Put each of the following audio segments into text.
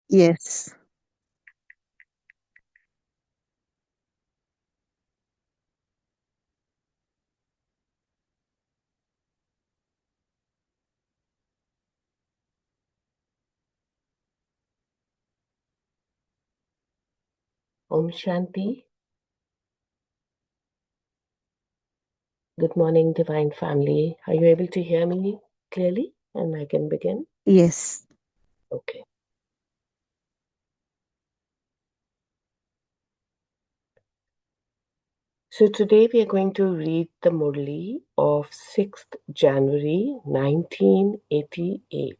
Yes. Om Shanti. Good morning, Divine Family. Are you able to hear me clearly? And I can begin? Yes. Okay. So today we are going to read the Murli of 6th January 1988.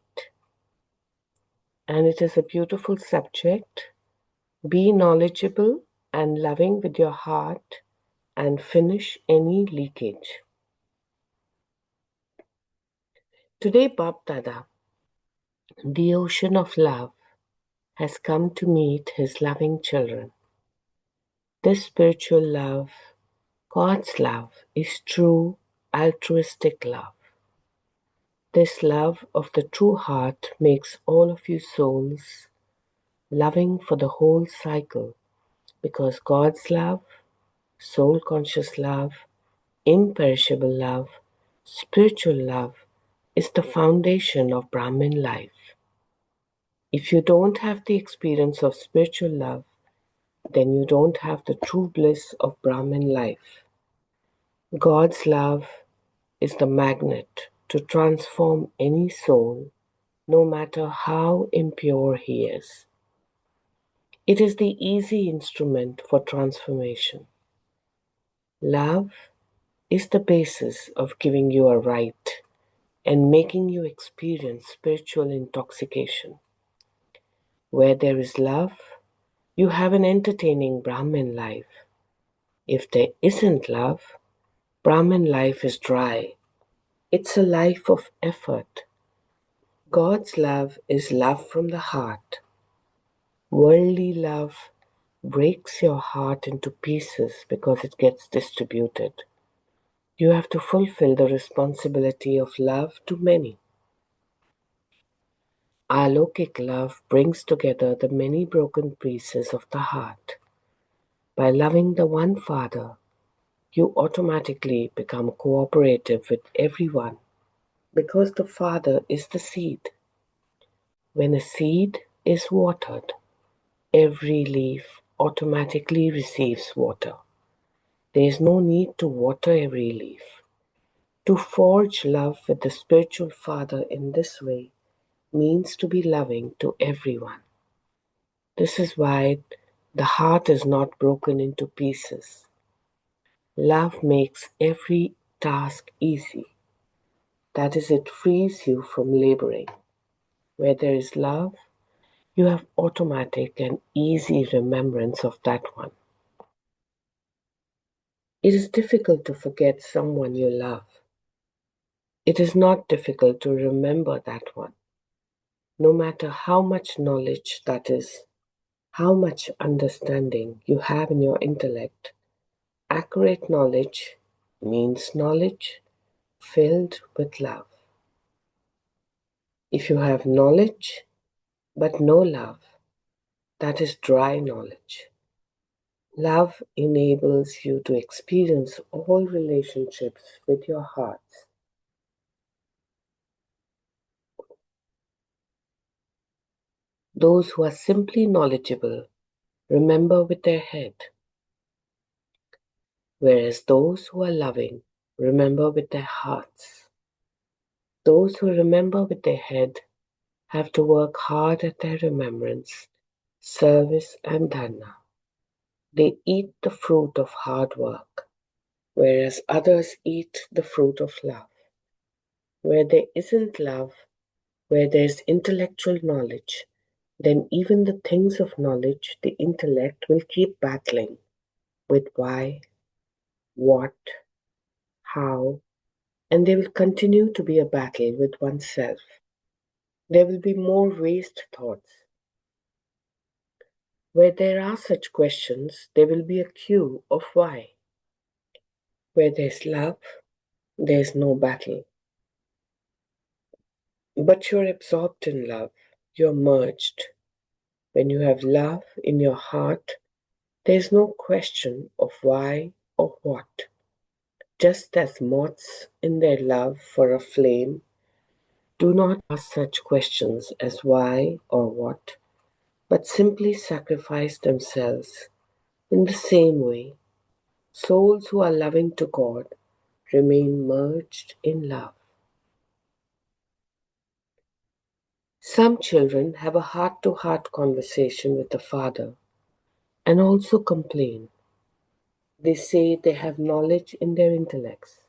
And it is a beautiful subject. Be knowledgeable and loving with your heart and finish any leakage. Today, Bab Dada, the ocean of love, has come to meet his loving children. This spiritual love, God's love, is true altruistic love. This love of the true heart makes all of you souls loving for the whole cycle because God's love, soul conscious love, imperishable love, spiritual love is the foundation of Brahmin life. If you don't have the experience of spiritual love, then you don't have the true bliss of Brahmin life. God's love is the magnet to transform any soul, no matter how impure he is. It is the easy instrument for transformation. Love is the basis of giving you a right and making you experience spiritual intoxication. Where there is love, you have an entertaining Brahmin life. If there isn't love, Brahmin life is dry. It's a life of effort. God's love is love from the heart. Worldly love breaks your heart into pieces because it gets distributed. You have to fulfill the responsibility of love to many. Alokik love brings together the many broken pieces of the heart. By loving the one Father, you automatically become cooperative with everyone because the Father is the seed. When a seed is watered, every leaf automatically receives water. There is no need to water every leaf. To forge love with the spiritual Father in this way means to be loving to everyone. This is why the heart is not broken into pieces. Love makes every task easy. That is, it frees you from laboring. Where there is love, you have automatic and easy remembrance of that one. It is difficult to forget someone you love. It is not difficult to remember that one. No matter how much knowledge, that is, how much understanding you have in your intellect, accurate knowledge means knowledge filled with love. If you have knowledge but no love, that is dry knowledge. Love enables you to experience all relationships with your hearts. Those who are simply knowledgeable remember with their head, whereas those who are loving remember with their hearts. Those who remember with their head have to work hard at their remembrance, service, and dharna. They eat the fruit of hard work, whereas others eat the fruit of love. Where there isn't love, where there's intellectual knowledge, then even the things of knowledge, the intellect will keep battling with why, what, how, and there will continue to be a battle with oneself. There will be more waste thoughts. Where there are such questions, there will be a queue of why. Where there's love, there's no battle. But you're absorbed in love, you're merged. When you have love in your heart, there is no question of why or what. Just as moths in their love for a flame do not ask such questions as why or what, but simply sacrifice themselves. In the same way, souls who are loving to God remain merged in love. Some children have a heart-to-heart conversation with the Father and also complain. They say they have knowledge in their intellects,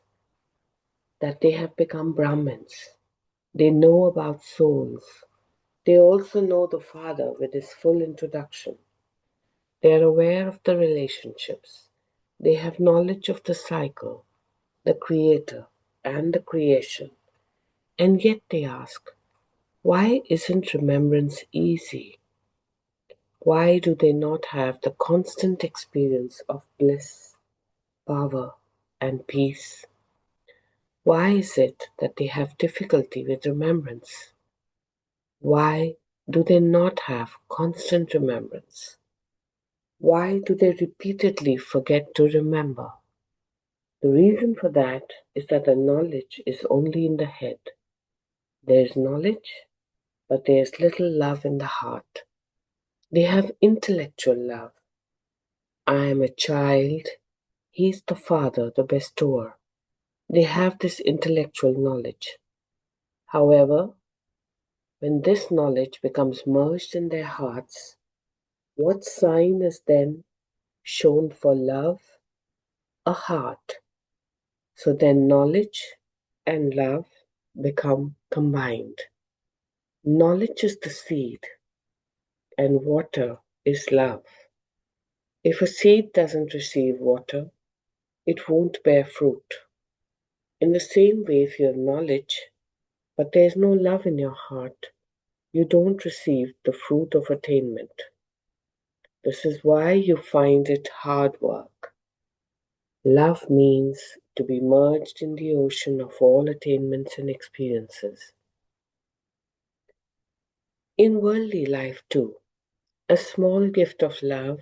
that they have become Brahmins. They know about souls. They also know the Father with his full introduction. They are aware of the relationships. They have knowledge of the cycle, the Creator, and the creation. And yet they ask, why isn't remembrance easy? Why do they not have the constant experience of bliss, power, and peace? Why is it that they have difficulty with remembrance? Why do they not have constant remembrance? Why do they repeatedly forget to remember? The reason for that is that the knowledge is only in the head. There is knowledge, but there is little love in the heart. They have intellectual love. I am a child. He is the Father, the bestower. They have this intellectual knowledge. However, when this knowledge becomes merged in their hearts, what sign is then shown for love? A heart. So then knowledge and love become combined. Knowledge is the seed, and water is love. If a seed doesn't receive water, it won't bear fruit. In the same way, if you have knowledge, but there is no love in your heart, you don't receive the fruit of attainment. This is why you find it hard work. Love means to be merged in the ocean of all attainments and experiences. In worldly life, too, a small gift of love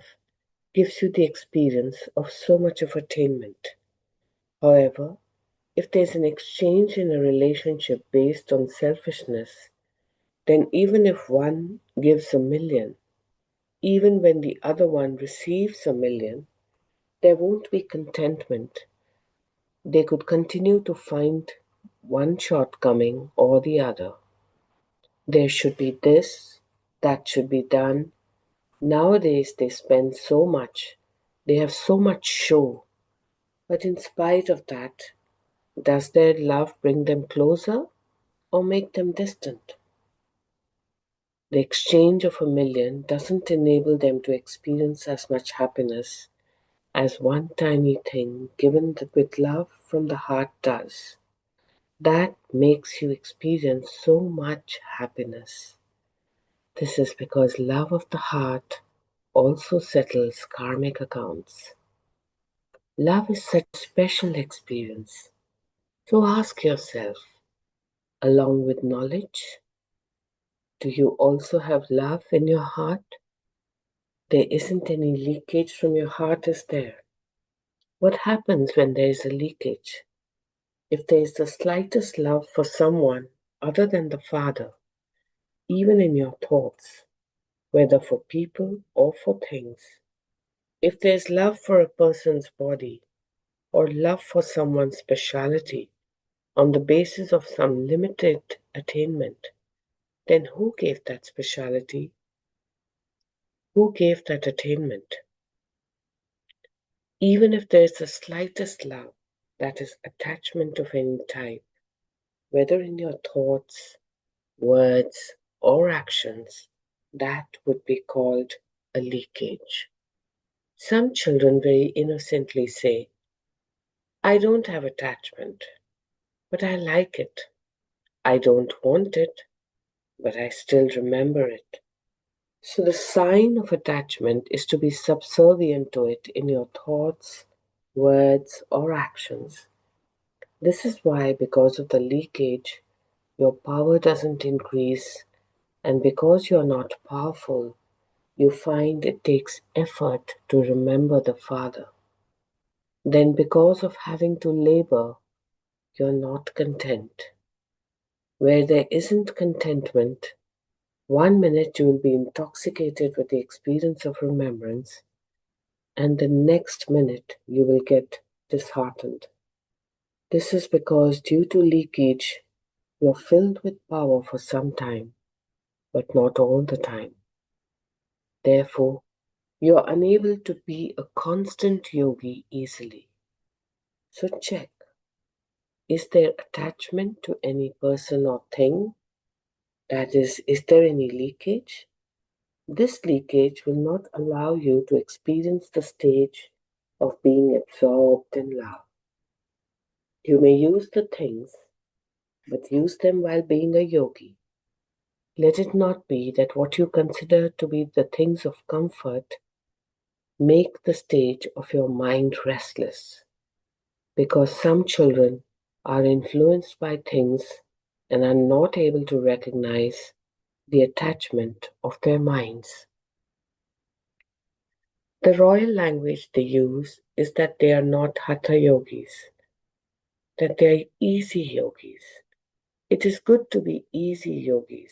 gives you the experience of so much of attainment. However, if there's an exchange in a relationship based on selfishness, then even if one gives 1,000,000, even when the other one receives 1,000,000, there won't be contentment. They could continue to find one shortcoming or the other. There should be this, that should be done. Nowadays, they spend so much, they have so much show. But in spite of that, does their love bring them closer or make them distant? The exchange of 1,000,000 doesn't enable them to experience as much happiness as one tiny thing given with love from the heart does. That makes you experience so much happiness. This is because love of the heart also settles karmic accounts. Love is such a special experience. So ask yourself, along with knowledge, do you also have love in your heart? There isn't any leakage from your heart, is there? What happens when there is a leakage? If there is the slightest love for someone other than the Father, even in your thoughts, whether for people or for things, if there is love for a person's body or love for someone's speciality on the basis of some limited attainment, then who gave that speciality? Who gave that attainment? Even if there is the slightest love, that is attachment of any type, whether in your thoughts, words, or actions, that would be called a leakage. Some children very innocently say, I don't have attachment, but I like it. I don't want it, but I still remember it. So the sign of attachment is to be subservient to it in your thoughts, words, or actions. This is why, because of the leakage, your power doesn't increase, and because you're not powerful, you find it takes effort to remember the Father. Then, because of having to labor, you're not content. Where there isn't contentment, 1 minute you will be intoxicated with the experience of remembrance, and the next minute you will get disheartened. This is because, due to leakage, you're filled with power for some time, but not all the time. Therefore, you are unable to be a constant yogi easily. So check, is there attachment to any person or thing? That is there any leakage? This leakage will not allow you to experience the stage of being absorbed in love. You may use the things, but use them while being a yogi. Let it not be that what you consider to be the things of comfort make the stage of your mind restless, because some children are influenced by things and are not able to recognize the attachment of their minds. The royal language they use is that they are not hatha yogis, that they are easy yogis. It is good to be easy yogis,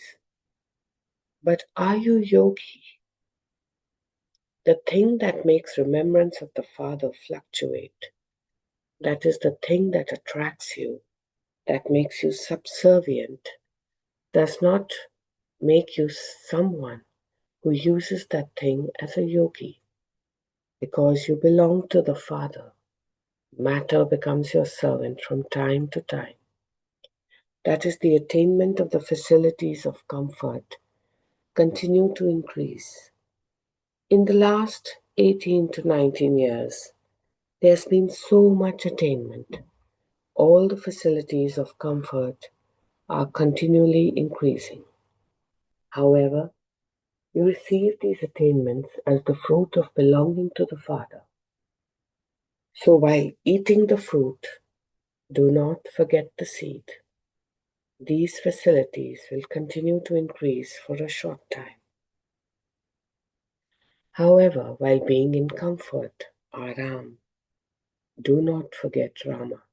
but are you yogi? The thing that makes remembrance of the Father fluctuate, that is the thing that attracts you, that makes you subservient, does not make you someone who uses that thing as a yogi. Because you belong to the Father, matter becomes your servant from time to time. That is, the attainment of the facilities of comfort continue to increase. In the last 18 to 19 years, there's been so much attainment. All the facilities of comfort are continually increasing. However, you receive these attainments as the fruit of belonging to the Father. So while eating the fruit, do not forget the seed. These facilities will continue to increase for a short time. However, while being in comfort, Aram, do not forget Rama.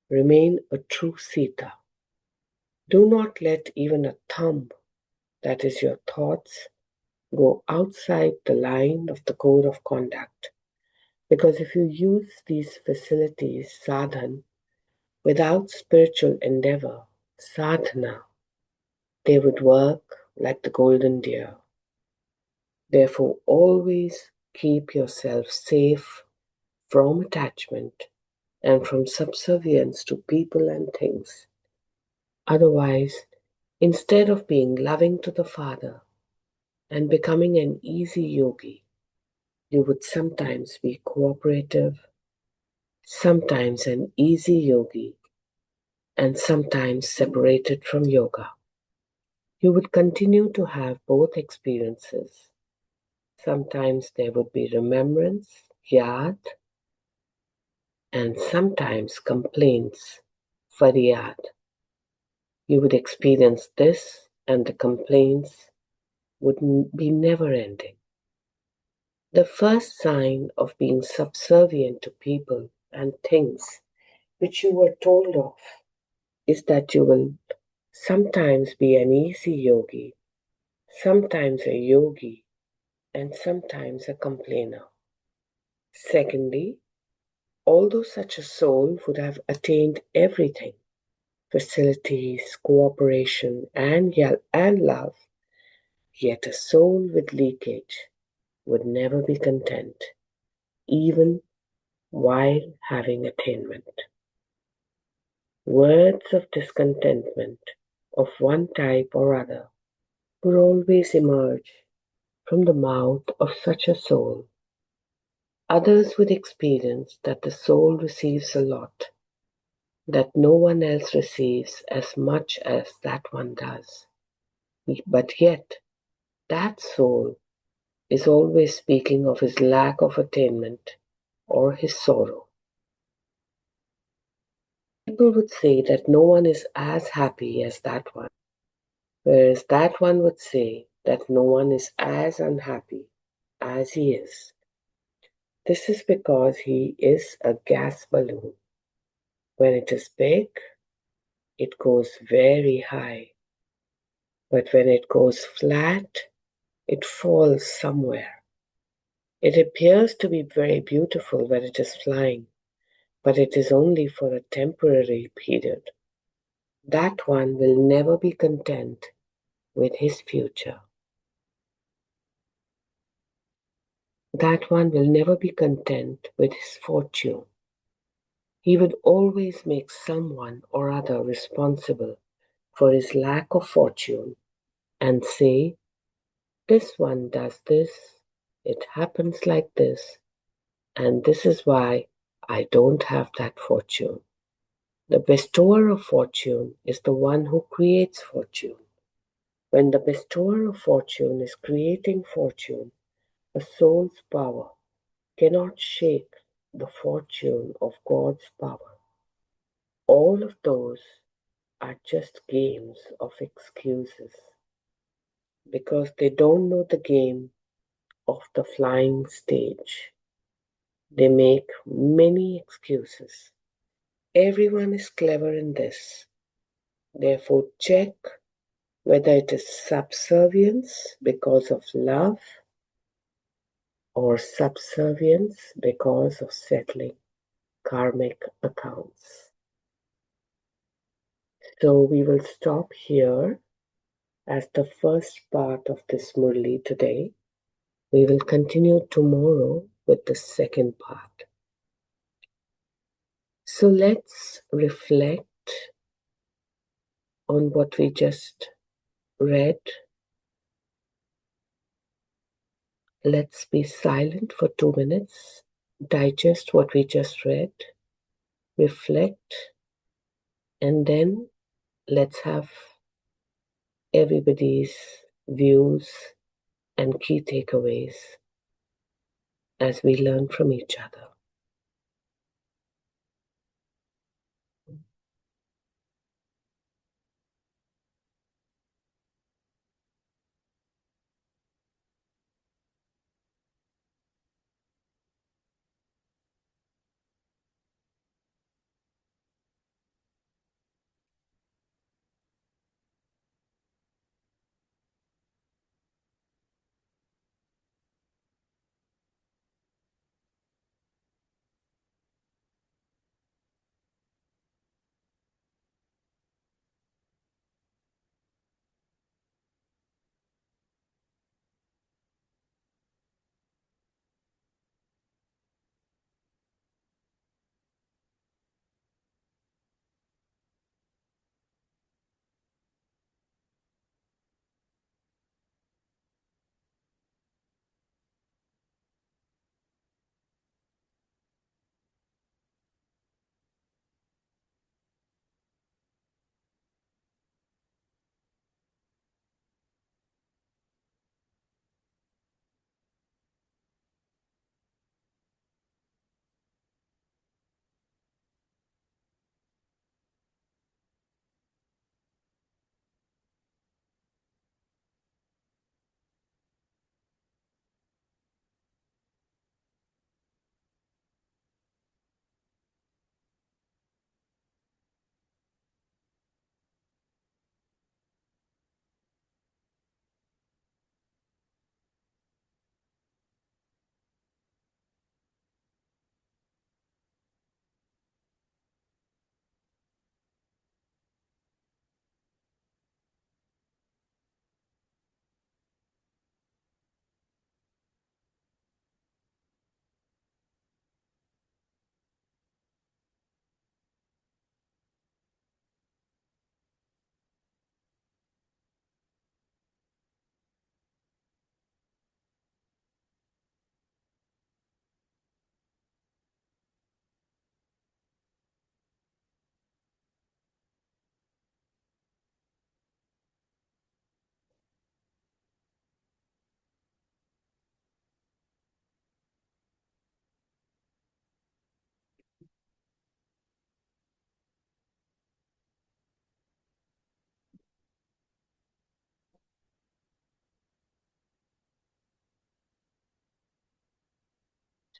Remain a true Sita. Do not let even a thumb, that is your thoughts, go outside the line of the code of conduct. Because if you use these facilities, sadhan, without spiritual endeavor, sadhana, they would work like the golden deer. Therefore, always keep yourself safe from attachment and from subservience to people and things. Otherwise, instead of being loving to the Father and becoming an easy yogi, you would sometimes be cooperative, sometimes an easy yogi, and sometimes separated from yoga. You would continue to have both experiences. Sometimes there would be remembrance, yad, and sometimes complaints, faryad. You would experience this, and the complaints would be never ending. The first sign of being subservient to people and things which you were told of is that you will sometimes be an easy yogi, sometimes a yogi, and sometimes a complainer. Secondly, although such a soul would have attained everything, facilities, cooperation, and love, yet a soul with leakage would never be content, even while having attainment. Words of discontentment of one type or other would always emerge from the mouth of such a soul. Others would experience that the soul receives a lot, that no one else receives as much as that one does. But yet, that soul is always speaking of his lack of attainment or his sorrow. People would say that no one is as happy as that one, whereas that one would say that no one is as unhappy as he is. This is because he is a gas balloon. When it is big, it goes very high. But when it goes flat, it falls somewhere. It appears to be very beautiful when it is flying, but it is only for a temporary period. That one will never be content with his future. That one will never be content with his fortune. He would always make someone or other responsible for his lack of fortune and say, this one does this, it happens like this, and this is why I don't have that fortune. The bestower of fortune is the one who creates fortune. When the bestower of fortune is creating fortune, a soul's power cannot shake the fortune of God's power. All of those are just games of excuses because they don't know the game of the flying stage. They make many excuses. Everyone is clever in this. Therefore, check whether it is subservience because of love or subservience because of settling karmic accounts. So we will stop here as the first part of this Murli today. We will continue tomorrow with the second part. So let's reflect on what we just read. Let's be silent for 2 minutes, digest what we just read, reflect, and then let's have everybody's views and key takeaways as we learn from each other.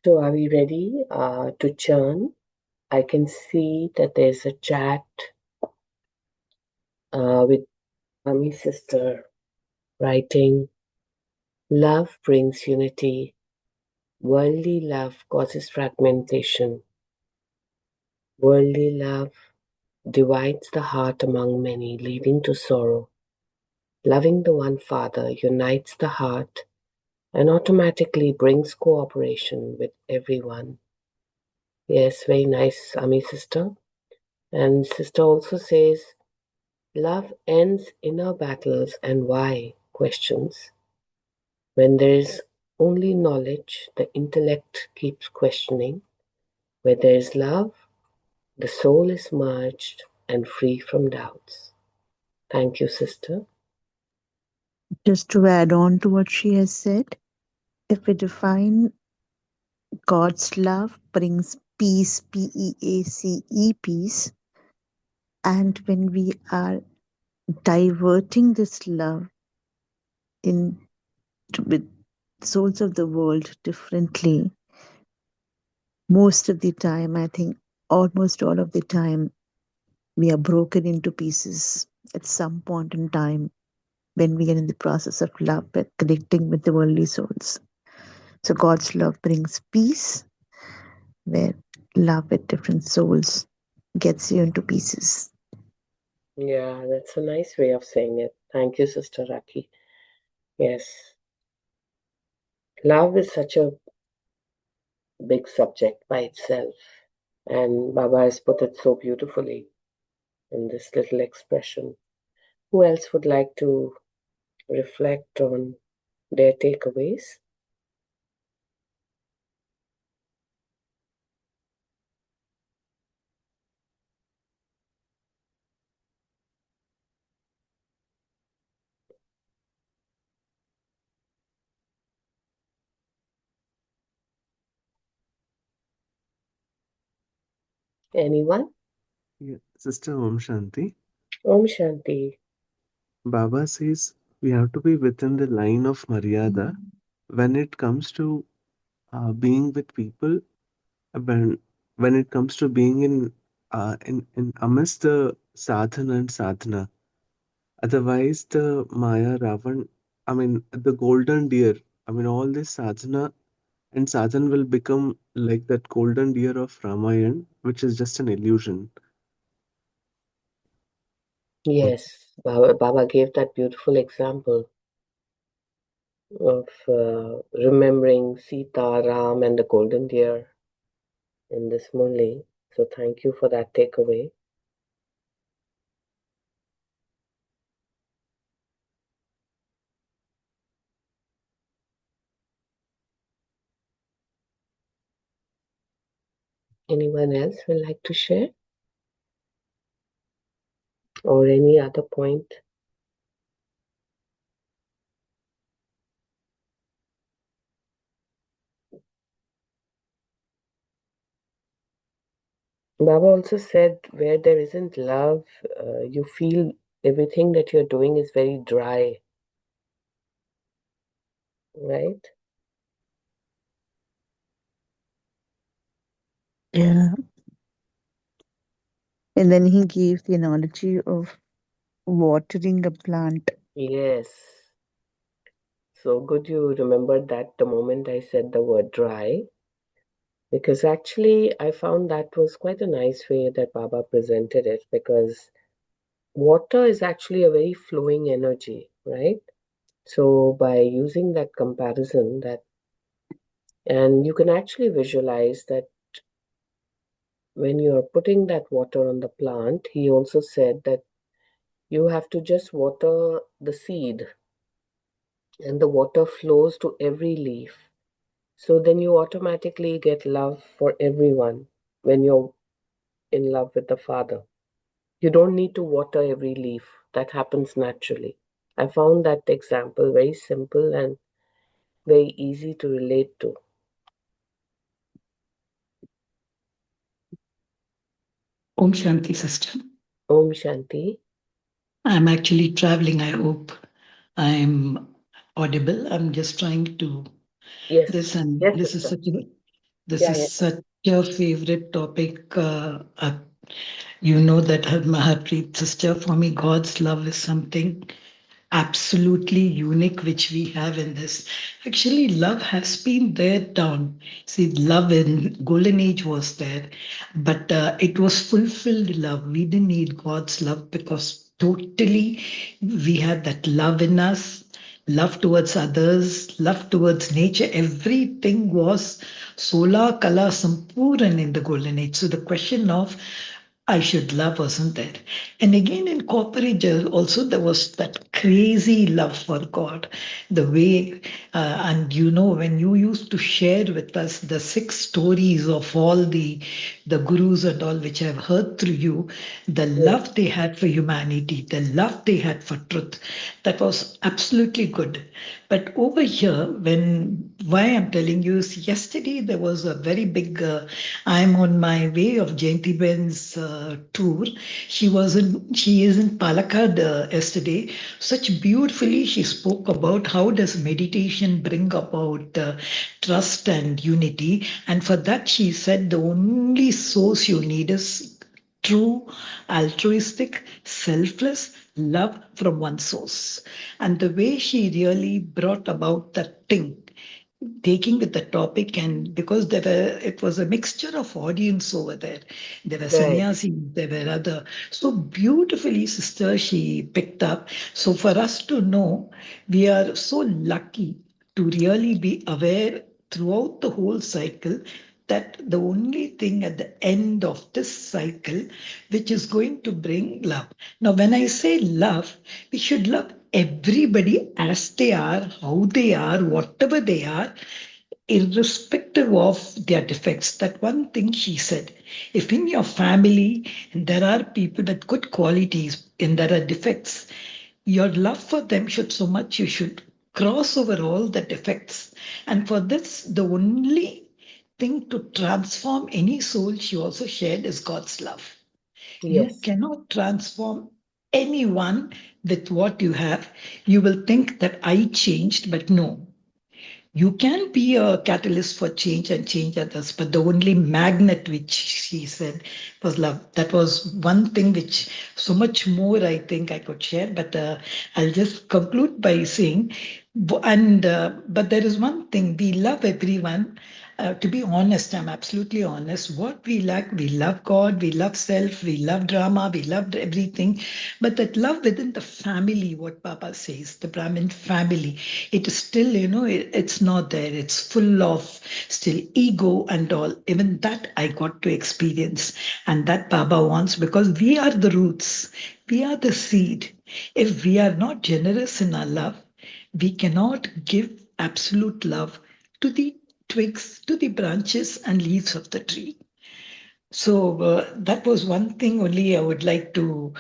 So, are we ready to churn? I can see that there's a chat with Ami sister writing, love brings unity, worldly love causes fragmentation, worldly love divides the heart among many, leading to sorrow. Loving the one Father unites the heart and automatically brings cooperation with everyone. Yes, very nice, Ami sister. And sister also says, love ends inner battles and why questions. When there is only knowledge, the intellect keeps questioning. Where there is love, the soul is merged and free from doubts. Thank you, sister. Just to add on to what she has said, if we define God's love brings peace, Peace, peace, and when we are diverting this love in with souls of the world differently, most of the time, I think almost all of the time, we are broken into pieces at some point in time when we are in the process of love, connecting with the worldly souls. So God's love brings peace, where love with different souls gets you into pieces. Yeah, that's a nice way of saying it. Thank you, Sister Raki. Yes, love is such a big subject by itself, and Baba has put it so beautifully in this little expression. Who else would like to reflect on their takeaways? Anyone? Yeah, Sister Om Shanti. Om Shanti. Baba says we have to be within the line of Maryada when it comes to being with people, when it comes to being in amidst the sadhana and sadhana. Otherwise, the Maya Ravan, I mean, the golden deer, I mean, all this sadhana and sadhana will become like that golden deer of Ramayana, which is just an illusion. Yes, Baba gave that beautiful example of remembering Sita, Ram, and the golden deer in this Murli. So thank you for that takeaway. Anyone else would like to share? Or any other point? Baba also said where there isn't love, you feel everything that you're doing is very dry, right? Yeah. And then he gave the analogy of watering a plant. Yes. So good you remembered that the moment I said the word dry, because actually I found that was quite a nice way that Baba presented it, because water is actually a very flowing energy, right? So by using that comparison, that and you can actually visualize that when you're putting that water on the plant, he also said that you have to just water the seed and the water flows to every leaf. So then you automatically get love for everyone when you're in love with the Father. You don't need to water every leaf, that happens naturally. I found that example very simple and very easy to relate to. Om Shanti, sister. Om Shanti. I'm actually traveling. I hope I'm audible. I'm just trying to Yes, this, and yes, this is sister. such a This Yeah, is yes. such a favorite topic. You know that Harpreet sister, for me, God's love is something absolutely unique which we have in this. Actually, love has been there down. See, love in golden age was there, but it was fulfilled love. We didn't need God's love because totally we had that love in us, love towards others, love towards nature. Everything was sola kala sampuran in the golden age. So the question of I should love wasn't there. And again in corporate also there was that crazy love for God. The way, and you know, when you used to share with us the 6 stories of all the gurus and all which I've heard through you, the Yes. love they had for humanity, the love they had for truth, that was absolutely good. But over here, why I'm telling you is yesterday there was a very big. I'm on my way of Jayanti Ben's tour. She is in Palakkad yesterday. Such beautifully she spoke about how does meditation bring about trust and unity. And for that she said the only source you need is true, altruistic, selfless love from one source. And the way she really brought about that thing, taking with the topic, and because it was a mixture of audience over there were Right. sannyasis, there were other, so beautifully sister she picked up. So for us to know, we are so lucky to really be aware throughout the whole cycle that the only thing at the end of this cycle which is going to bring love. Now, when I say love, we should love everybody as they are, how they are, whatever they are, irrespective of their defects. That one thing she said, if in your family there are people with good qualities and there are defects, your love for them should so much, you should cross over all the defects. And for this, the only thing to transform any soul, she also shared, is God's love. You Yes. cannot transform anyone with what you have. You will think that I changed, but no, you can be a catalyst for change and change others, but the only magnet, which she said, was love. That was one thing which so much more I think I could share, but I'll just conclude by saying, but there is one thing, we love everyone. To be honest, I'm absolutely honest. What we lack, we love God, we love self, we love drama, we love everything. But that love within the family, what Papa says, the Brahmin family, it is still, it's not there. It's full of still ego and all. Even that I got to experience. And that Baba wants, because we are the roots, we are the seed. If we are not generous in our love, we cannot give absolute love to the twigs, to the branches and leaves of the tree. So that was one thing only I would like to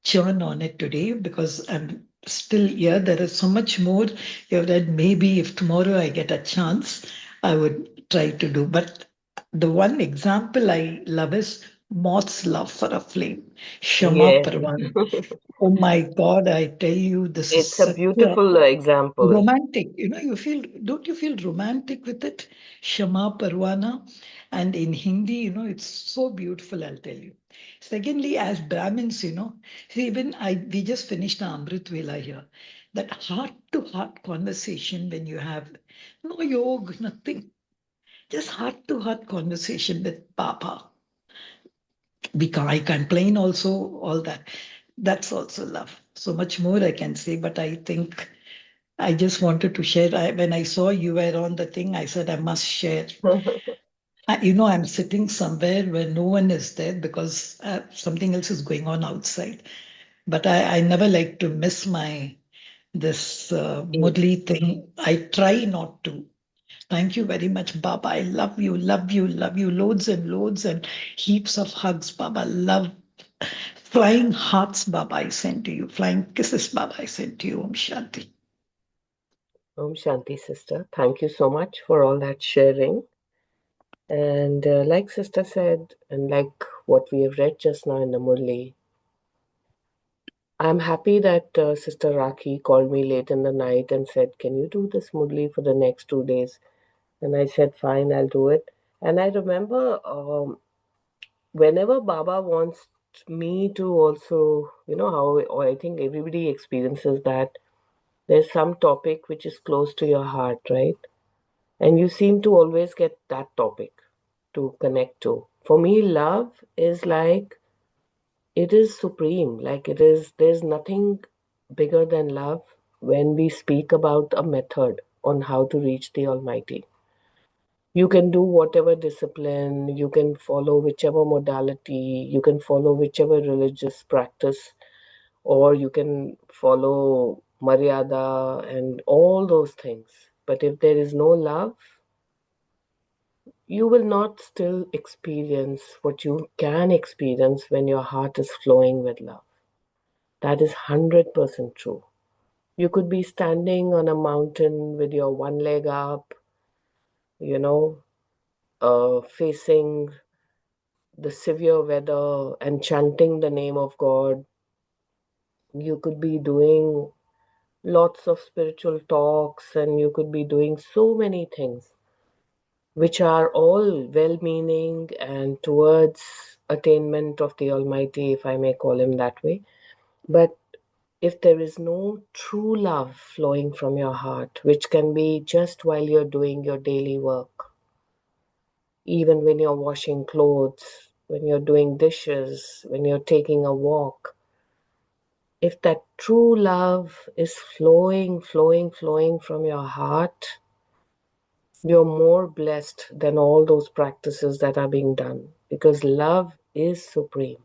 churn on it today, because I'm still here. There is so much more that maybe if tomorrow I get a chance, I would try to do. But the one example I love is moth's love for a flame, Shama Yes. Parvan. Oh my God, I tell you, this is It's a such a beautiful example. romantic. You feel, don't you feel romantic with it? Shama Parwana. And in Hindi, it's so beautiful, I'll tell you. Secondly, as Brahmins, see, even we just finished the Amrit Vela here. That heart to heart conversation when you have no yoga, nothing, just heart to heart conversation with Papa. I complain also, all that. That's also love. So much more I can say, but I think I just wanted to share. When I saw you were on the thing, I said I must share. I'm sitting somewhere where no one is there because something else is going on outside. But I never like to miss my this Murli thing. I try not to. Thank you very much, Baba. I love you, love you, love you. Loads and loads and heaps of hugs, Baba. Love. Flying hearts, Baba, I send to you. Flying kisses, Baba, I send to you. Om Shanti. Om Shanti, sister. Thank you so much for all that sharing. And like sister said, and like what we have read just now in the Murli, I'm happy that Sister Raki called me late in the night and said, "Can you do this Murli for the next 2 days?" And I said, "Fine, I'll do it." And I remember whenever Baba wants me to also, how or I think everybody experiences that there's some topic which is close to your heart, right? And you seem to always get that topic to connect to. For me, love is like, it is supreme. Like it is, there's nothing bigger than love when we speak about a method on how to reach the Almighty. You can do whatever discipline, you can follow whichever modality, you can follow whichever religious practice, or you can follow Maryada and all those things. But if there is no love, you will not still experience what you can experience when your heart is flowing with love. That is 100% true. You could be standing on a mountain with your one leg up, you know, facing the severe weather and chanting the name of God. You could be doing lots of spiritual talks and you could be doing so many things which are all well meaning and towards attainment of the Almighty, if I may call him that way. But if there is no true love flowing from your heart, which can be just while you're doing your daily work, even when you're washing clothes, when you're doing dishes, when you're taking a walk, if that true love is flowing, flowing, flowing from your heart, you're more blessed than all those practices that are being done because love is supreme.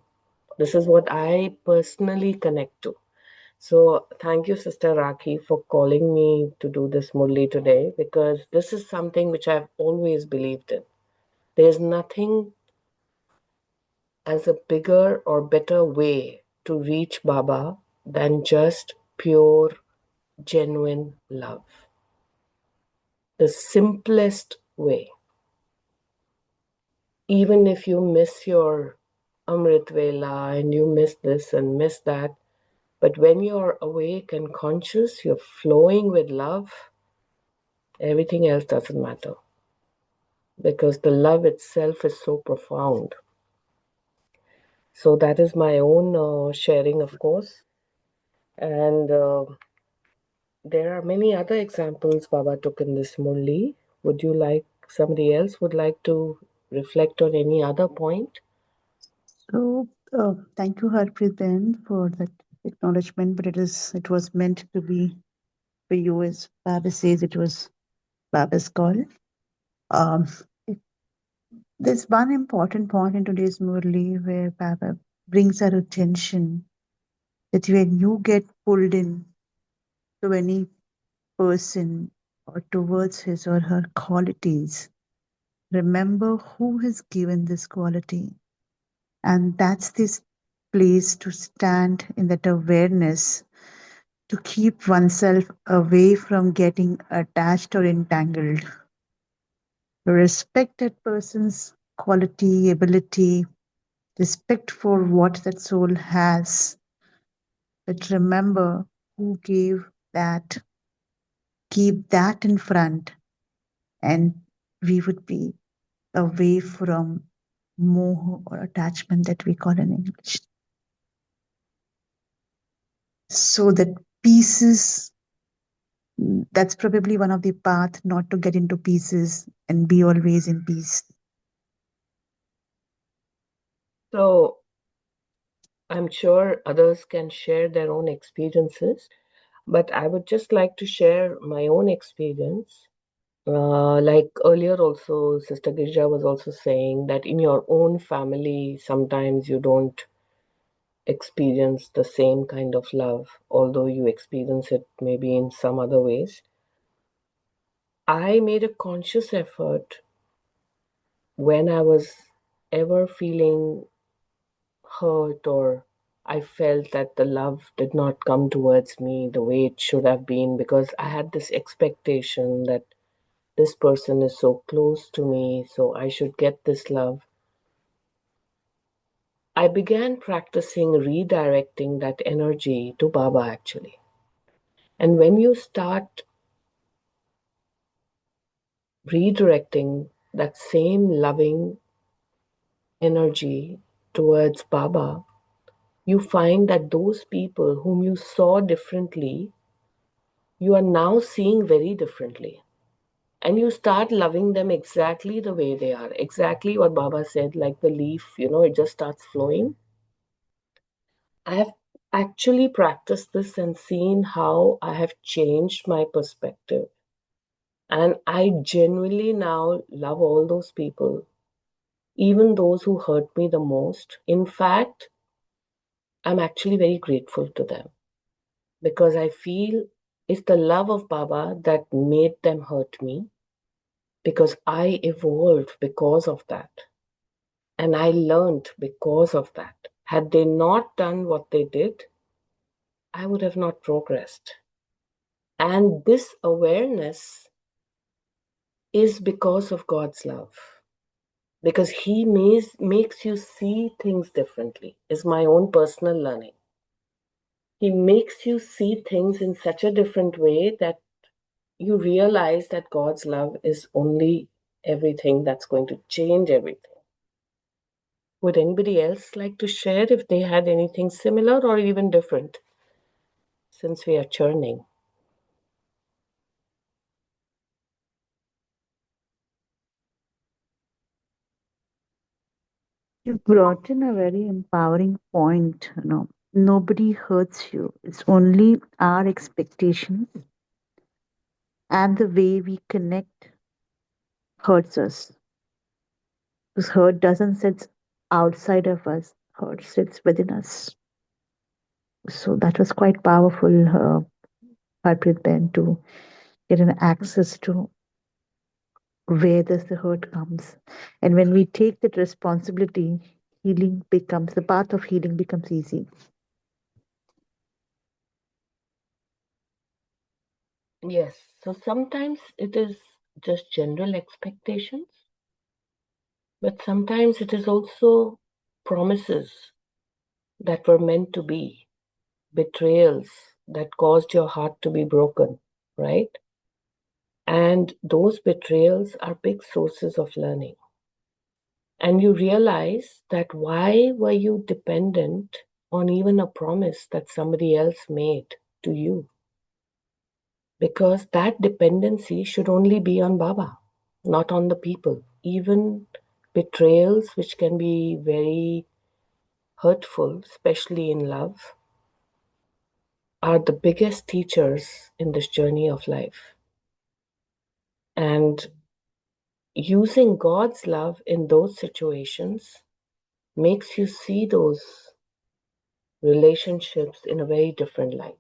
This is what I personally connect to. So, thank you, Sister Raki, for calling me to do this Murli today because this is something which I've always believed in. There's nothing as a bigger or better way to reach Baba than just pure, genuine love. The simplest way. Even if you miss your Amrit Vela and you miss this and miss that, but when you're awake and conscious, you're flowing with love, everything else doesn't matter because the love itself is so profound. So that is my own sharing, of course. And there are many other examples Baba took in this Murli. Would you like, somebody else would like to reflect on any other point? So, thank you, Harpreet, then for that acknowledgement. But it was meant to be for you, as Baba says. It was Baba's call. Um, it- there's one important point in today's Murli where Baba brings our attention that when you get pulled in to any person or towards his or her qualities, remember who has given this quality. And that's this place to stand in that awareness to keep oneself away from getting attached or entangled. Respect that person's quality, ability, respect for what that soul has. But remember who gave that, keep that in front, and we would be away from moha or attachment that we call in English. So that pieces, that's probably one of the path not to get into pieces and be always in peace. So I'm sure others can share their own experiences, but I would just like to share my own experience. Like earlier, also, Sister Girja was also saying that in your own family, sometimes you don't experience the same kind of love, although you experience it maybe in some other ways. I made a conscious effort when I was ever feeling hurt or I felt that the love did not come towards me the way it should have been because I had this expectation that this person is so close to me, so I should get this love. I began practicing redirecting that energy to Baba actually. And when you start redirecting, that same loving energy towards Baba, you find that those people whom you saw differently, you are now seeing very differently. And you start loving them exactly the way they are. Exactly what Baba said, like the leaf, it just starts flowing. I have actually practiced this and seen how I have changed my perspective. And I genuinely now love all those people, even those who hurt me the most. In fact, I'm actually very grateful to them because I feel it's the love of Baba that made them hurt me because I evolved because of that. And I learned because of that. Had they not done what they did, I would have not progressed. And this awareness is because of God's love. Because He makes you see things differently, is my own personal learning. He makes you see things in such a different way that you realize that God's love is only everything that's going to change everything. Would anybody else like to share if they had anything similar or even different, since we are churning? You brought in a very empowering point. Nobody hurts you. It's only our expectations and the way we connect hurts us. Because hurt doesn't sit outside of us, hurt sits within us. So that was quite powerful, Harpreet Ben, to get an access to where does the hurt comes. And when we take that responsibility, the path of healing becomes easy. Yes, so sometimes it is just general expectations, but sometimes it is also promises that were meant to be, betrayals that caused your heart to be broken, right? And those betrayals are big sources of learning. And you realize that why were you dependent on even a promise that somebody else made to you? Because that dependency should only be on Baba, not on the people. Even betrayals, which can be very hurtful, especially in love, are the biggest teachers in this journey of life. And using God's love in those situations makes you see those relationships in a very different light.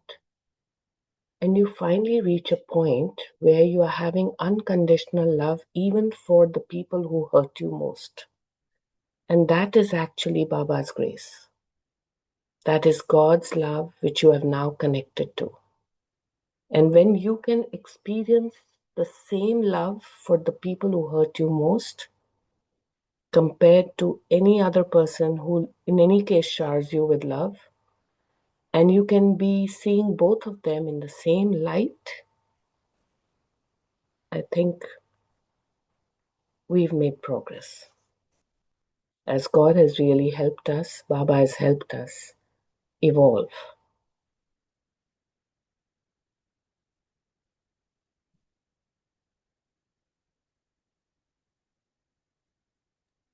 And you finally reach a point where you are having unconditional love even for the people who hurt you most. And that is actually Baba's grace. That is God's love which you have now connected to. And when you can experience the same love for the people who hurt you most compared to any other person who, in any case, showers you with love, and you can be seeing both of them in the same light, I think we've made progress. As God has really helped us, Baba has helped us evolve.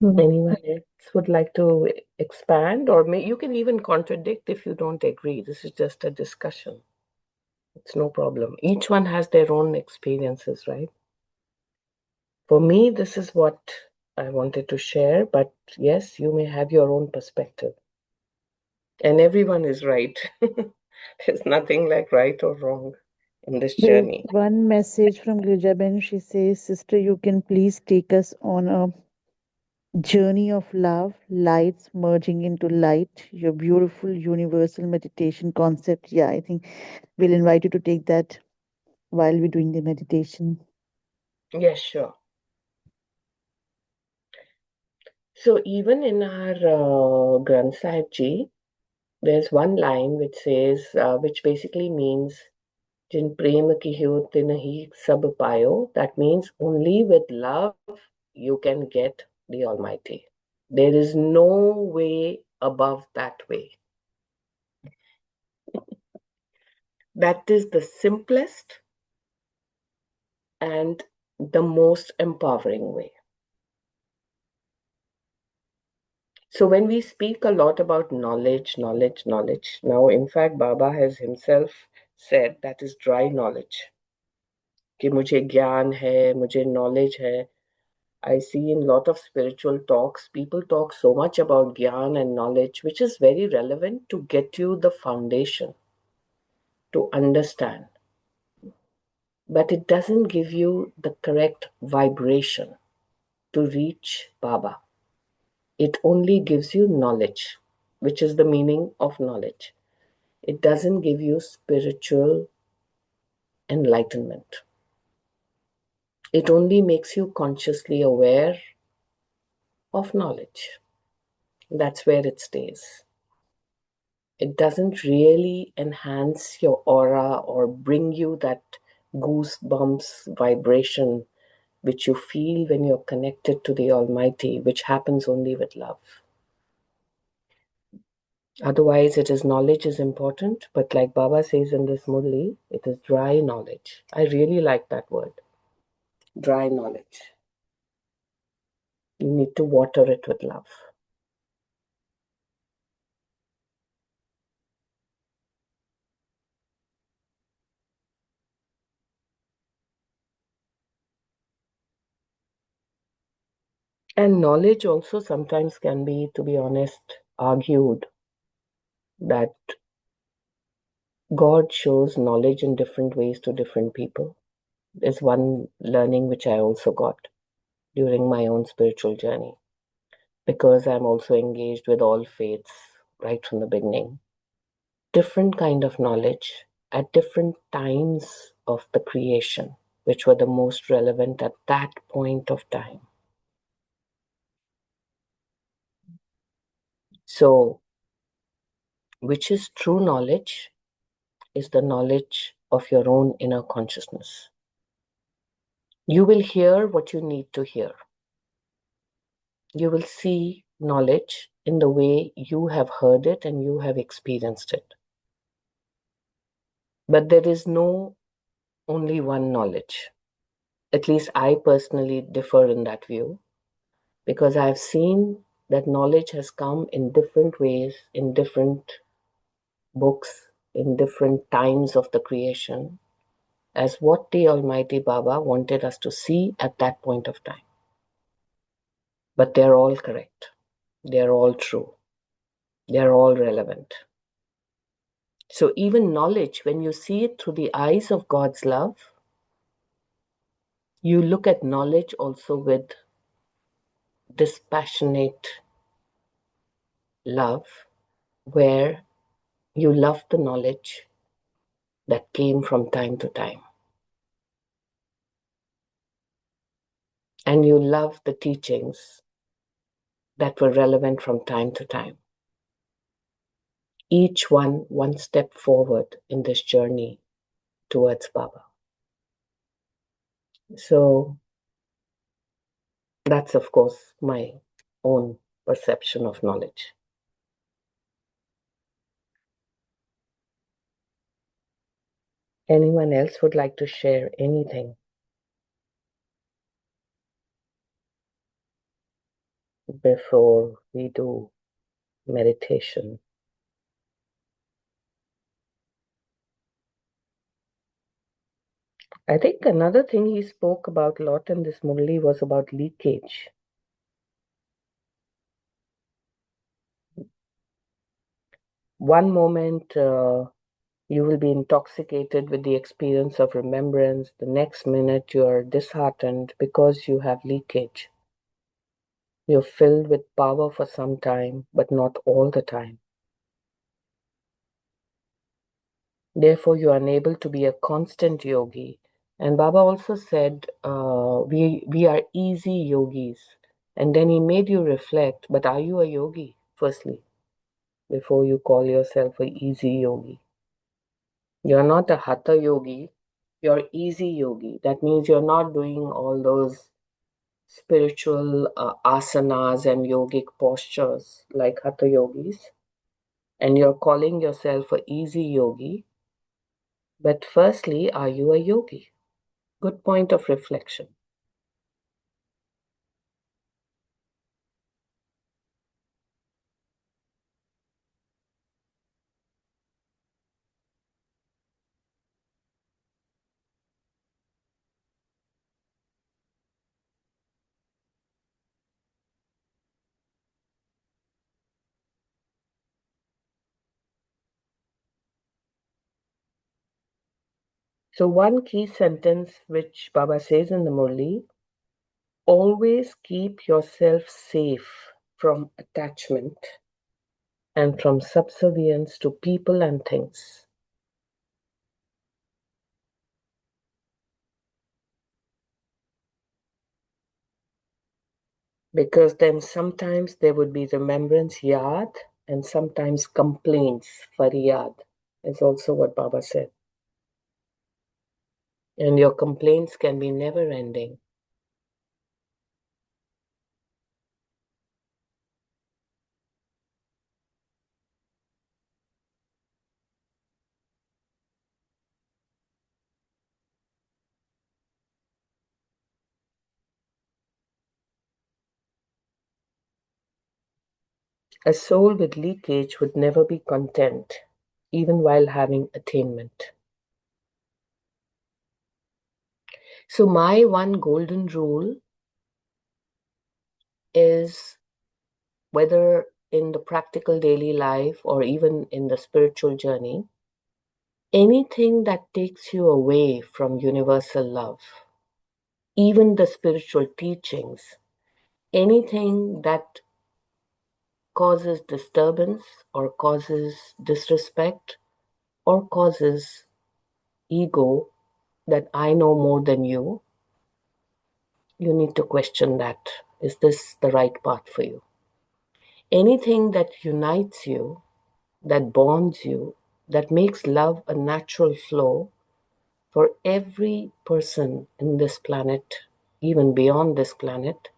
Anyone else would like to expand, or you can even contradict if you don't agree. This is just a discussion. It's no problem. Each one has their own experiences, right? For me, this is what I wanted to share, but yes, you may have your own perspective. And everyone is right. There's nothing like right or wrong in this There's journey. one message from Grijaben. She says, Sister, you can please take us on a journey of love, lights merging into light, your beautiful universal meditation concept. Yeah, I think we'll invite you to take that while we're doing the meditation. Yes, sure. So even in our Granth Sahib Ji, there's one line which says, which basically means, Jin prem ki ho tin hi sab payo. That means only with love you can get the Almighty. There is no way above that way. That is the simplest and the most empowering way. So when we speak a lot about knowledge, now in fact Baba has himself said that is dry knowledge. कि मुझे ज्ञान है, मुझे knowledge है. I see in a lot of spiritual talks, people talk so much about Gyan and knowledge, which is very relevant to get you the foundation to understand. But it doesn't give you the correct vibration to reach Baba. It only gives you knowledge, which is the meaning of knowledge. It doesn't give you spiritual enlightenment. It only makes you consciously aware of knowledge. That's where it stays. It doesn't really enhance your aura or bring you that goosebumps vibration which you feel when you're connected to the Almighty, which happens only with love. Otherwise, it is knowledge is important, but like Baba says in this Murli, it is dry knowledge. I really like that word. Dry knowledge. You need to water it with love. And knowledge also sometimes can be, to be honest, argued that God shows knowledge in different ways to different people. Is one learning which I also got during my own spiritual journey, because I'm also engaged with all faiths right from the beginning. Different kind of knowledge at different times of the creation, which were the most relevant at that point of time. So, which is true knowledge is the knowledge of your own inner consciousness. You will hear what you need to hear. You will see knowledge in the way you have heard it and you have experienced it. But there is no only one knowledge. At least I personally differ in that view, because I've seen that knowledge has come in different ways, in different books, in different times of the creation, as what the Almighty Baba wanted us to see at that point of time. But they're all correct. They're all true. They're all relevant. So even knowledge, when you see it through the eyes of God's love, you look at knowledge also with dispassionate love, where you love the knowledge that came from time to time. And you love the teachings that were relevant from time to time. Each one step forward in this journey towards Baba. So that's, of course, my own perception of knowledge. Anyone else would like to share anything before we do meditation? I think another thing he spoke about a lot in this Murli was about leakage. One moment you will be intoxicated with the experience of remembrance. The next minute you are disheartened because you have leakage. You're filled with power for some time, but not all the time. Therefore, you are unable to be a constant yogi. And Baba also said, we are easy yogis. And then he made you reflect, but are you a yogi, firstly, before you call yourself a easy yogi? You're not a hatha yogi, you're easy yogi. That means you're not doing all those spiritual asanas and yogic postures like hatha yogis, and you're calling yourself a easy yogi. But firstly, are you a yogi? Good point of reflection. So, one key sentence which Baba says in the Murli: always keep yourself safe from attachment and from subservience to people and things. Because then sometimes there would be remembrance, yad, and sometimes complaints, faryad, is also what Baba said. And your complaints can be never ending. A soul with leakage would never be content, even while having attainment. So, my one golden rule is, whether in the practical daily life or even in the spiritual journey, anything that takes you away from universal love, even the spiritual teachings, anything that causes disturbance or causes disrespect or causes ego, that I know more than you need to question that. Is this the right path for you? Anything that unites you, that bonds you, that makes love a natural flow for every person in this planet, even beyond this planet,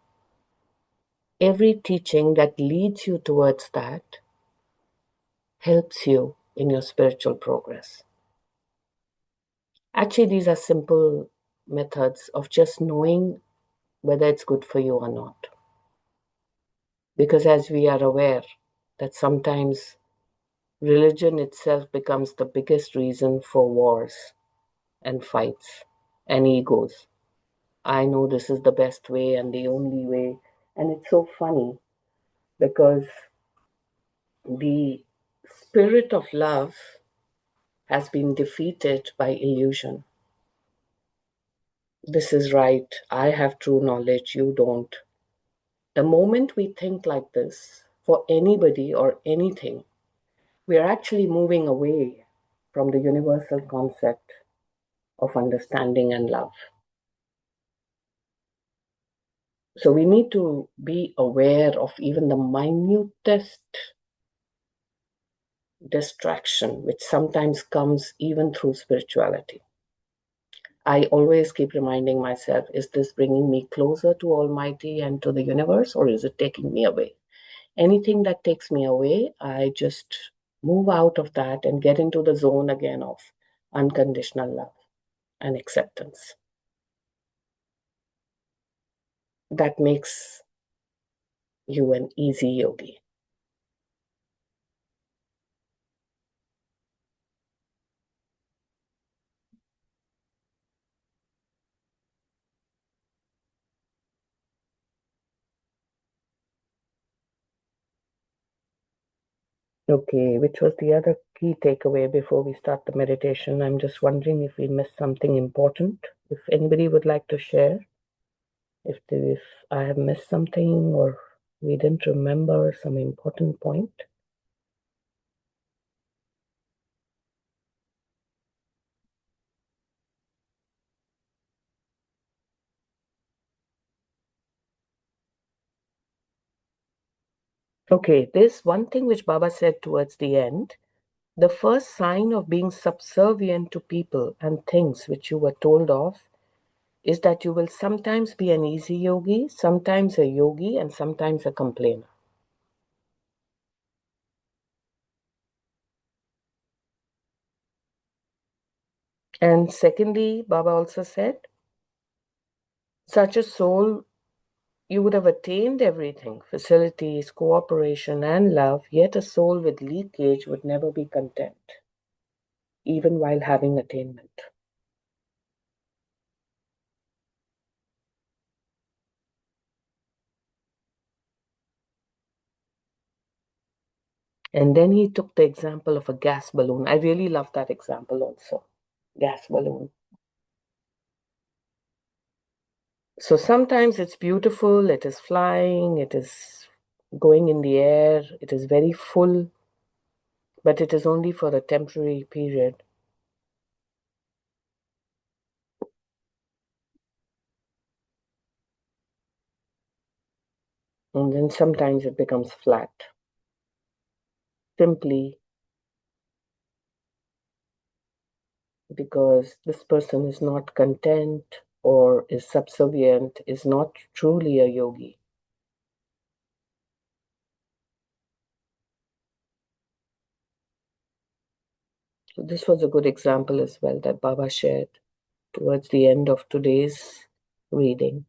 every teaching that leads you towards that helps you in your spiritual progress. Actually, these are simple methods of just knowing whether it's good for you or not. Because as we are aware that sometimes religion itself becomes the biggest reason for wars and fights and egos. I know this is the best way and the only way. And it's so funny because the spirit of love has been defeated by illusion. This is right. I have true knowledge. You don't. The moment we think like this for anybody or anything, we are actually moving away from the universal concept of understanding and love. So we need to be aware of even the minutest distraction, which sometimes comes even through spirituality. I always keep reminding myself, is this bringing me closer to Almighty and to the universe, or is it taking me away? Anything that takes me away, I just move out of that and get into the zone again of unconditional love and acceptance. That makes you an easy yogi. Okay, which was the other key takeaway before we start the meditation? I'm just wondering if we missed something important. If anybody would like to share, if I have missed something or we didn't remember some important point. Okay, there's one thing which Baba said towards the end. The first sign of being subservient to people and things which you were told of is that you will sometimes be an easy yogi, sometimes a yogi, and sometimes a complainer. And secondly, Baba also said, such a soul, you would have attained everything, facilities, cooperation, and love, yet a soul with leakage would never be content, even while having attainment. And then he took the example of a gas balloon. I really love that example also. Gas balloon. So sometimes it's beautiful, it is flying, it is going in the air, it is very full, but it is only for a temporary period. And then sometimes it becomes flat. Simply because this person is not content or is subservient, is not truly a yogi. So this was a good example as well that Baba shared towards the end of today's reading.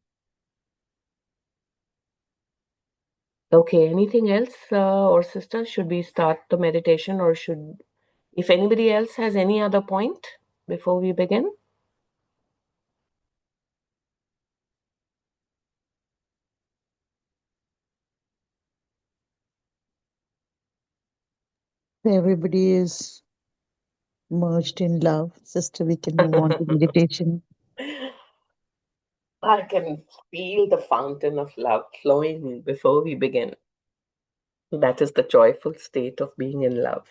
Okay, anything else, or sister? Should we start the meditation, or if anybody else has any other point before we begin? Everybody is merged in love. Sister, we can move on to meditation. I can feel the fountain of love flowing before we begin. That is the joyful state of being in love.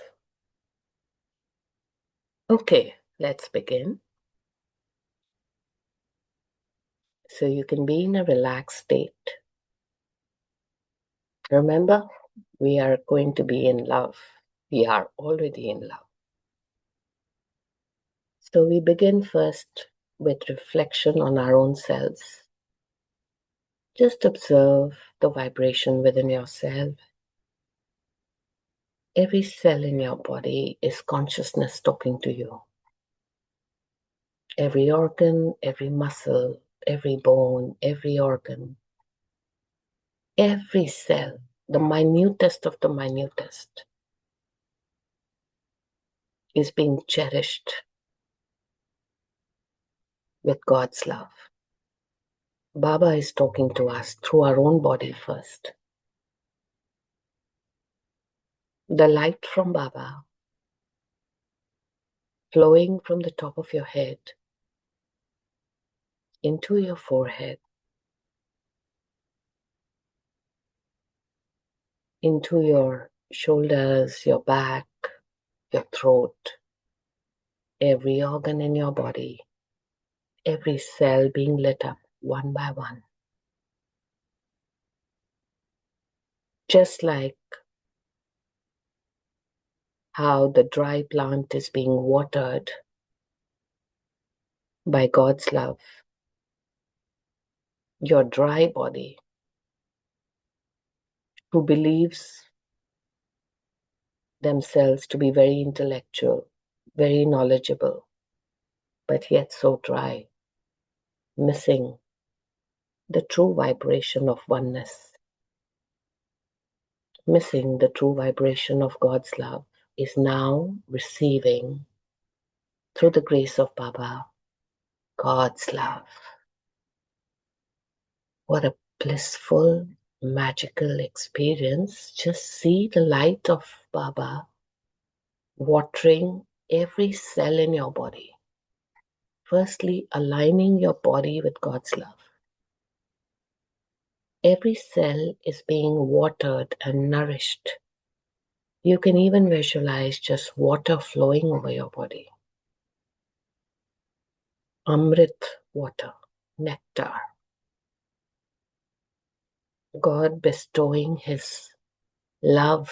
Okay, let's begin. So you can be in a relaxed state. Remember, we are going to be in love. We are already in love. So we begin first with reflection on our own selves. Just observe the vibration within yourself. Every cell in your body is consciousness talking to you. Every organ, every muscle, every bone, every organ, every cell, the minutest of the minutest, is being cherished with God's love. Baba is talking to us through our own body first. The light from Baba flowing from the top of your head into your forehead, into your shoulders, your back, your throat, every organ in your body, every cell being lit up one by one. Just like how the dry plant is being watered by God's love, your dry body, who believes themselves to be very intellectual, very knowledgeable, but yet so dry, missing the true vibration of oneness, missing the true vibration of God's love, is now receiving, through the grace of Baba, God's love. What a blissful, magical experience. Just see the light of Baba watering every cell in your body. Firstly, aligning your body with God's love. Every cell is being watered and nourished. You can even visualize just water flowing over your body. Amrit water, nectar. God bestowing His love,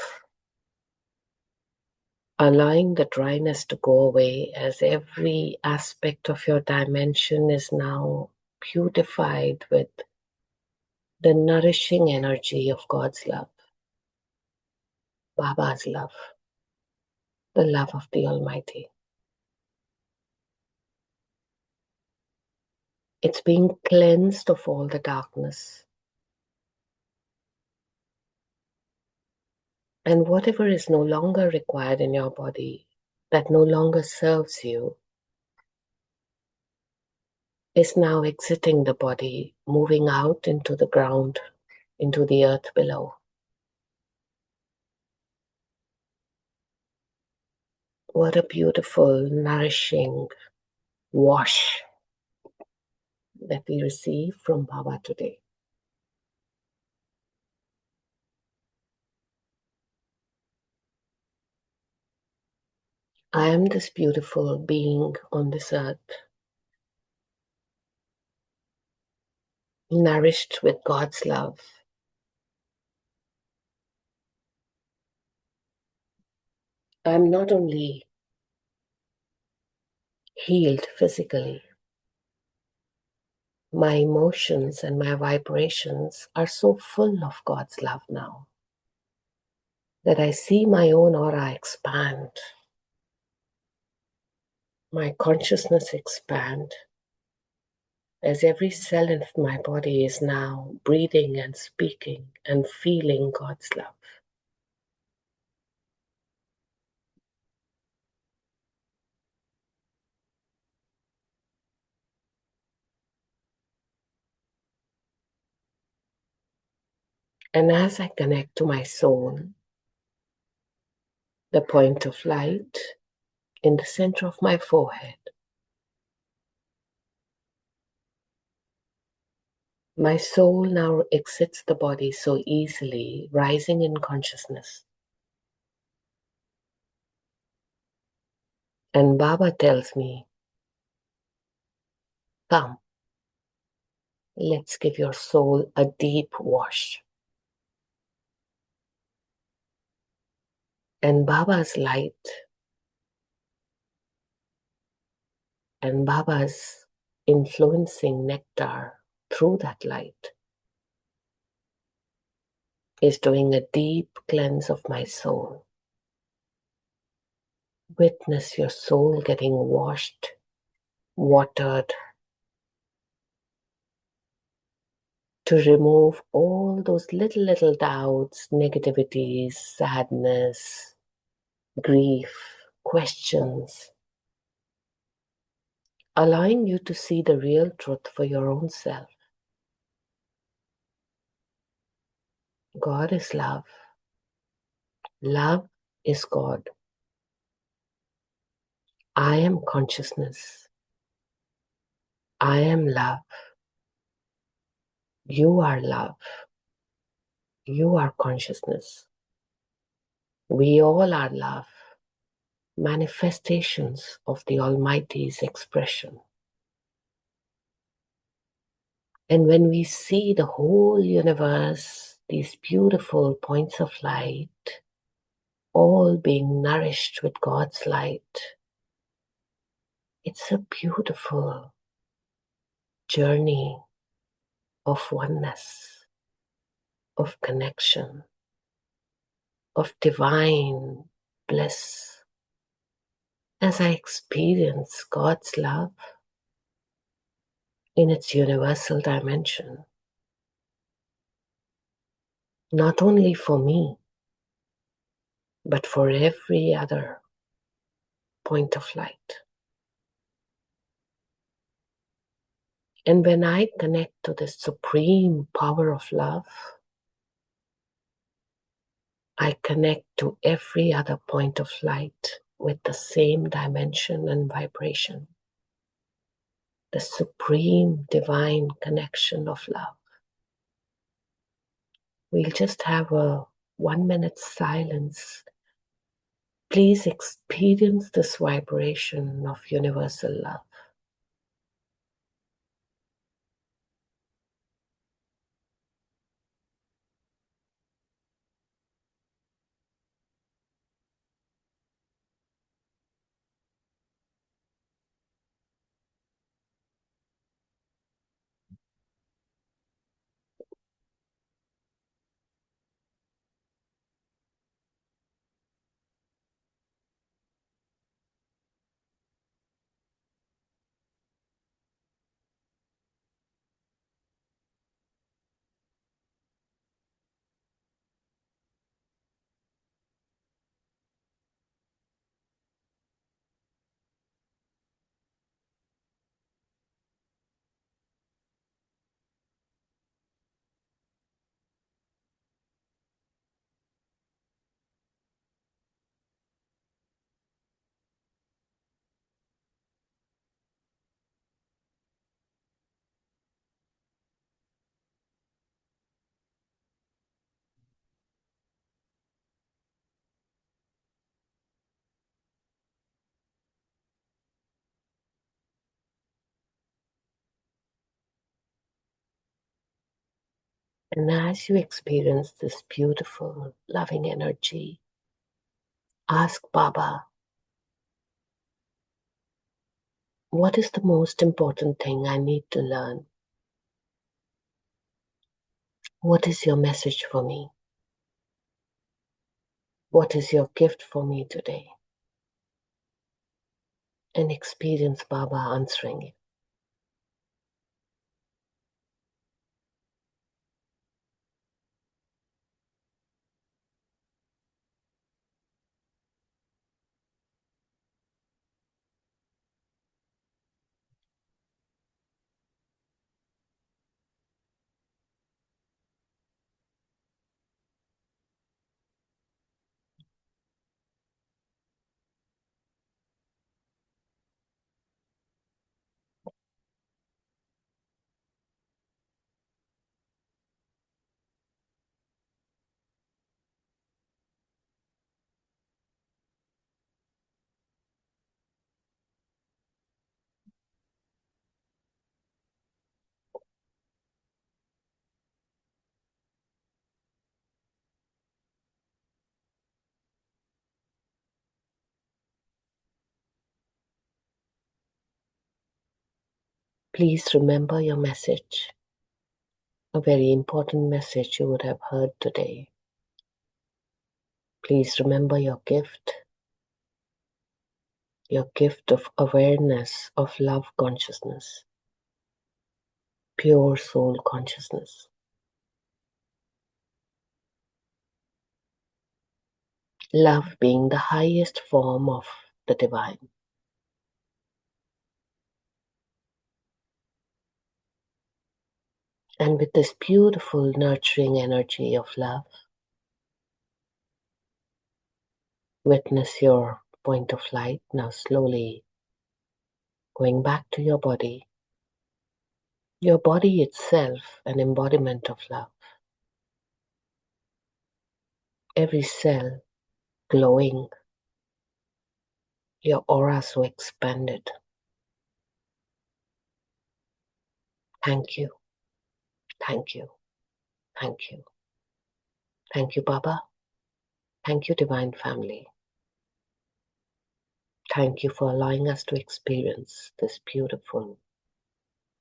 allowing the dryness to go away as every aspect of your dimension is now beautified with the nourishing energy of God's love, Baba's love, the love of the Almighty. It's being cleansed of all the darkness. And whatever is no longer required in your body, that no longer serves you, is now exiting the body, moving out into the ground, into the earth below. What a beautiful, nourishing wash that we receive from Baba today. I am this beautiful being on this earth, nourished with God's love. I'm not only healed physically, my emotions and my vibrations are so full of God's love now that I see my own aura expand, my consciousness expand, as every cell in my body is now breathing and speaking and feeling God's love. And as I connect to my soul, the point of light in the center of my forehead, my soul now exits the body so easily, rising in consciousness. And Baba tells me, come, let's give your soul a deep wash. And Baba's light and Baba's influencing nectar through that light is doing a deep cleanse of my soul. Witness your soul getting washed, watered, to remove all those little doubts, negativities, sadness, grief, questions, allowing you to see the real truth for your own self. God is love. Love is God. I am consciousness. I am love. You are love. You are consciousness. We all are love, manifestations of the Almighty's expression. And when we see the whole universe, these beautiful points of light, all being nourished with God's light, it's a beautiful journey of oneness, of connection, of divine bliss. As I experience God's love in its universal dimension, not only for me, but for every other point of light. And when I connect to the supreme power of love, I connect to every other point of light with the same dimension and vibration. The supreme divine connection of love. We'll just have a 1 minute silence. Please experience this vibration of universal love. And as you experience this beautiful, loving energy, ask Baba, what is the most important thing I need to learn? What is your message for me? What is your gift for me today? And experience Baba answering it. Please remember your message, a very important message you would have heard today. Please remember your gift of awareness of love consciousness, pure soul consciousness. Love being the highest form of the divine. And with this beautiful, nurturing energy of love, witness your point of light now slowly going back to your body. Your body itself, an embodiment of love. Every cell glowing, your aura so expanded. Thank you, thank you, thank you. Thank you, Baba. Thank you, Divine Family. Thank you for allowing us to experience this beautiful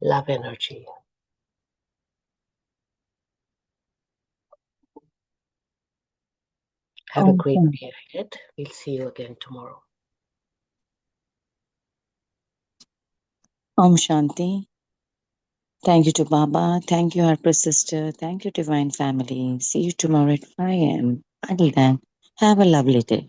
love energy. Have a Om great Shanti. day ahead. We'll see you again tomorrow. Om Shanti. Thank you to Baba. Thank you, our sister. Thank you, Divine Family. See you tomorrow at 5 a.m. Until then, have a lovely day.